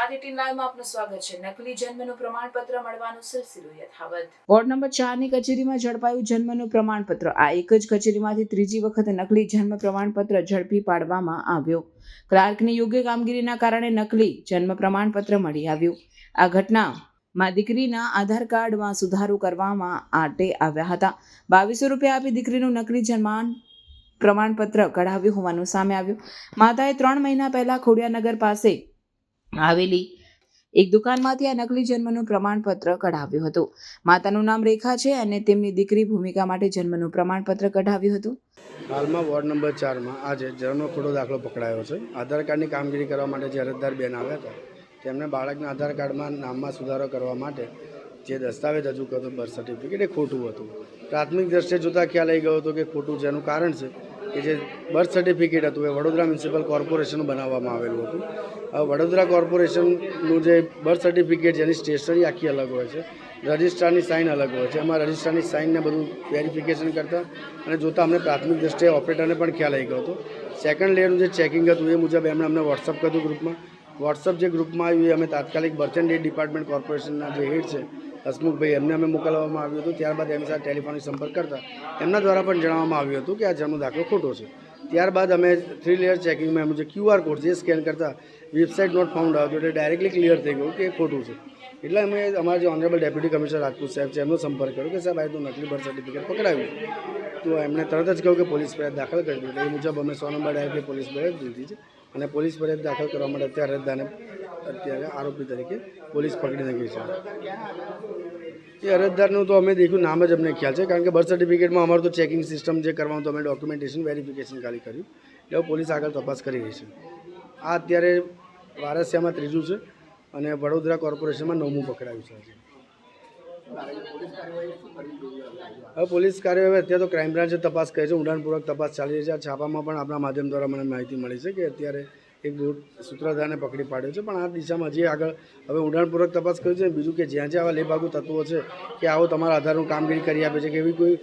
સ્ટાર18 લાઈવમાં આપનું સ્વાગત છે। નકલી જન્મનું પ્રમાણપત્ર મળવાનો સિલસિલો યથાવત। વોર્ડ નંબર 4 ની કચેરીમાં ઝડપાયું જન્મનું પ્રમાણપત્ર। આ એક જ કચેરીમાંથી ત્રીજી વખત નકલી જન્મ પ્રમાણપત્ર ઝડપી પાડવામાં આવ્યો। ક્લાર્કની યોગ્ય કામગીરીના કારણે નકલી જન્મ પ્રમાણપત્ર મળી આવ્યું। આ ઘટનામાં દીકરીના આધાર કાર્ડમાં સુધારો કરવામાં આવ્યા હતા। 2200 રૂપિયા આપી દીકરીનું નકલી જન્મ પ્રમાણપત્ર કઢાવ્યું હોવાનું સામે આવ્યું। માતાએ 3 મહિના પહેલા ખોડિયાનગર પાસે આવેલી એક દુકાનમાંથી આ નકલી જન્મનું પ્રમાણપત્ર કઢાવ્યું હતું। માતાનું નામ રેખા છે અને તેમની દીકરી ભૂમિકા માટે જન્મનું પ્રમાણપત્ર કઢાવ્યું હતું। હાલમાં વોર્ડ નંબર 4માં આજે જન્મનો ખોટો દાખલો પકડાયો છે। આધાર કાર્ડની કામગીરી કરવા માટે જે અરજદાર બેન આવ્યા હતા તેમને બાળકના આધાર કાર્ડમાં નામમાં સુધારો કરવા માટે જે દસ્તાવેજ રજૂ કર્યો બર્થ સર્ટિફિકેટ એ ખોટું હતું। પ્રાથમિક દ્રષ્ટિએ જોતાં ખ્યાલ આવી ગયો હતો કે ખોટું જેનું કારણ છે કે જે બર્થ સર્ટિફિકેટ હતું એ વડોદરા મ્યુનિસિપલ કોર્પોરેશનનું બનાવવામાં આવેલું હતું। વડોદરા કોર્પોરેશનનું જે બર્થ સર્ટિફિકેટ જેની સ્ટેશનરી આખી અલગ હોય છે, રજિસ્ટ્રારની સાઇન અલગ હોય છે। એમાં રજિસ્ટ્રારની સાઇનને બધું વેરિફિકેશન કરતાં અને જોતાં અમને પ્રાથમિક દ્રષ્ટિએ ઓપરેટરને પણ ખ્યાલ આવી ગયો હતો। સેકન્ડ લેયરનું જે ચેકિંગ હતું એ મુજબ એમણે અમને વોટ્સઅપ કર્યું ગ્રુપમાં। વોટ્સઅપ જે ગ્રુપમાં આવ્યું એ અમે તાત્કાલિક બર્થ એન્ડ ડેથ ડિપાર્ટમેન્ટ કોર્પોરેશનના જે હેડ છે હસમુખભાઈ એમને અમે મોકલવામાં આવ્યું હતું। ત્યારબાદ એમની સાથે ટેલિફોનિક સંપર્ક કરતા એમના દ્વારા પણ જણાવવામાં આવ્યું હતું કે આ જન્મ દાખલો ખોટો છે। ત્યારબાદ અમે 3 લેયર ચેકિંગમાં એમનું જે QR કોડ જે સ્કેન કરતાં વેબસાઇટ નોટ ફાઉન્ડ આવ્યું એટલે ડાયરેક્ટલી ક્લિયર થઈ ગયું કે એ ખોટું છે। એટલે અમે અમારા જે ઓનરેબલ ડેપ્યુટી કમિશનર રાજપૂત સાહેબ છે એમનો સંપર્ક કર્યો કે સાહેબ આ તો નકલી બર્થ સર્ટિફિકેટ પકડાયું। તો એમણે તરત જ કહ્યું કે પોલીસ ફરિયાદ દાખલ કરી દીધી। એ મુજબ અમે 100 નંબર ડાયલ પોલીસ ફરિયાદ દીધી છે અને પોલીસ ફરિયાદ દાખલ કરવા માટે અત્યારે આરોપી તરીકે પોલીસ પકડીને ગઈ છે। એ અરજદારનું તો અમે દેખ્યું નામ જ અમને ખ્યાલ છે કારણ કે બર્થ સર્ટિફિકેટમાં અમારું તો ચેકિંગ સિસ્ટમ જે કરવાનું તો અમે ડોક્યુમેન્ટેશન વેરિફિકેશન ખાલી કર્યું એટલે પોલીસ આગળ તપાસ કરી રહી છે। આ અત્યારે વારસિયામાં 3જું છે અને વડોદરા કોર્પોરેશનમાં 9મું પકડાયું છે। હવે પોલીસ કાર્યવાહી અત્યારે તો ક્રાઇમ બ્રાન્ચે તપાસ કરી છે, ઊંડાણપૂર્વક તપાસ ચાલી રહી છે। આ છાપામાં પણ આપણા માધ્યમ દ્વારા મને માહિતી મળી છે કે અત્યારે એક સૂત્રધારને પકડી પાડ્યો છે, પણ આ દિશામાં હજી આગળ હવે ઊંડાણપૂર્વક તપાસ કરી છે। બીજું કે જ્યાં જ્યાં આવા લેભાગુ તત્વો છે કે આવો તમારા આધારનું કામગીરી કરી આપે છે કે એવી કોઈ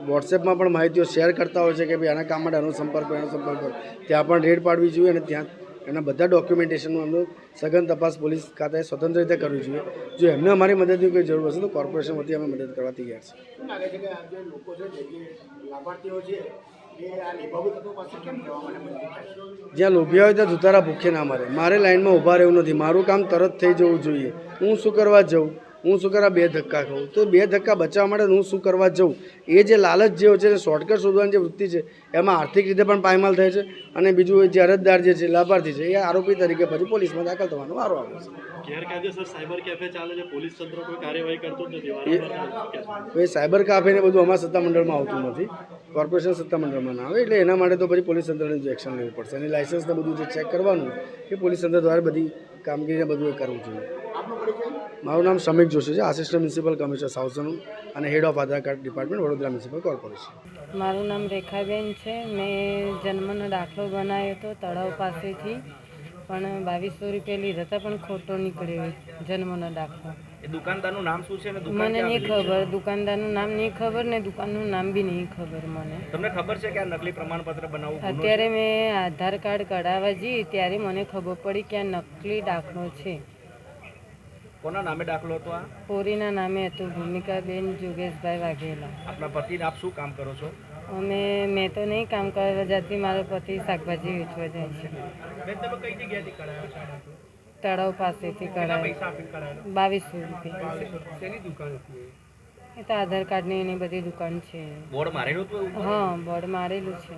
વોટ્સએપમાં પણ માહિતીઓ શેર કરતા હોય છે કે ભાઈ આના કામ માટે આનો સંપર્ક કરો, ત્યાં પણ રેડ પાડવી જોઈએ અને ત્યાં એના બધા ડોક્યુમેન્ટેશનનું એમનું સઘન તપાસ પોલીસ ખાતાએ સ્વતંત્ર રીતે કરવી જોઈએ। જો એમને અમારી મદદની કોઈ જરૂર હશે તો કોર્પોરેશન વતી અમે મદદ કરવા તૈયાર છીએ। જ્યાં લોભિયા હોય ત્યાં જુતારા ભૂખે ના મરે। મારે લાઇનમાં ઊભા રહેવું નથી, મારું કામ તરત થઈ જવું જોઈએ। હું શું કરવા જઉં, હું શું કરવા 2 ધક્કા ખાઉં, તો 2 ધક્કા બચાવવા માટે હું શું કરવા જઉં। એ જે લાલચ જે છે શોર્ટકટ શોધવાની જે વૃત્તિ છે એમાં આર્થિક રીતે પણ પાયમાલ થાય છે અને બીજું જે અરજદાર જે છે લાભાર્થી છે એ આરોપી તરીકે પછી પોલીસમાં દાખલ થવાનો વારો આવે છે। ગેરકાયદેસર સાયબર કેફે ચાલે છે, પોલીસ તંત્ર કોઈ કાર્યવાહી કરતું જ નથી। એ સાયબર કાફેને બધું અમારા સત્તામંડળમાં આવતું નથી, કોર્પોરેશન સત્તામંડળમાં ના આવે એટલે એના માટે તો પછી પોલીસ તંત્રને જ એક્શન લેવું પડશે અને લાયસન્સને બધું જે ચેક કરવાનું એ પોલીસ તંત્ર દ્વારા બધી કામગીરીને બધું એ કરવું જોઈએ। મારું નામ સમીક જોશી છે, આસિસ્ટન્ટ મ્યુનિસિપલ કમિશનર સાઉથનું અને head of Aadhaar card department Vadodara municipal corporation. મારું નામ રેખાબેન છે। મેં જન્મનો દાખલો બનાવ્યો હતો તળાવ પાસેથી, પણ 2200 રૂપિયા લીધા હતા પણ ખોટો નીકળ્યો જન્મનો દાખલો। દુકાનદારનું નામ શું છે? મને નહીં ખબર, દુકાનદારનું નામ નહીં ખબર ને દુકાનનું નામ બી નહીં ખબર મને। તમને ખબર છે કે આ નકલી પ્રમાણપત્ર બનાવવું? અત્યારે મેં આધાર કાર્ડ કઢાવવા જઈ ત્યારે મને ખબર પડી કે આ નકલી દાખલો છે। કોના નામે દાખલો હતો? આ પોરીના નામે હતું, ભૂમિકાબેન જોગેશભાઈ વાઘેલા। આપણા પતિને આપ શું કામ કરો છો? મેં તો નહીં કામ કરવા જતી, મારો પતિ શાકભાજી વેચવા જાય છે। કઈ જગ્યાએથી કઢાયો? તળાવ પાસેથી કઢાવ્યો। 2200 રૂપિયા। શેની દુકાન હતી? એ તો આધાર કાર્ડની એની બધી દુકાન છે। બોર્ડ મારેલું હતું? હા, બોર્ડ મારેલું છે।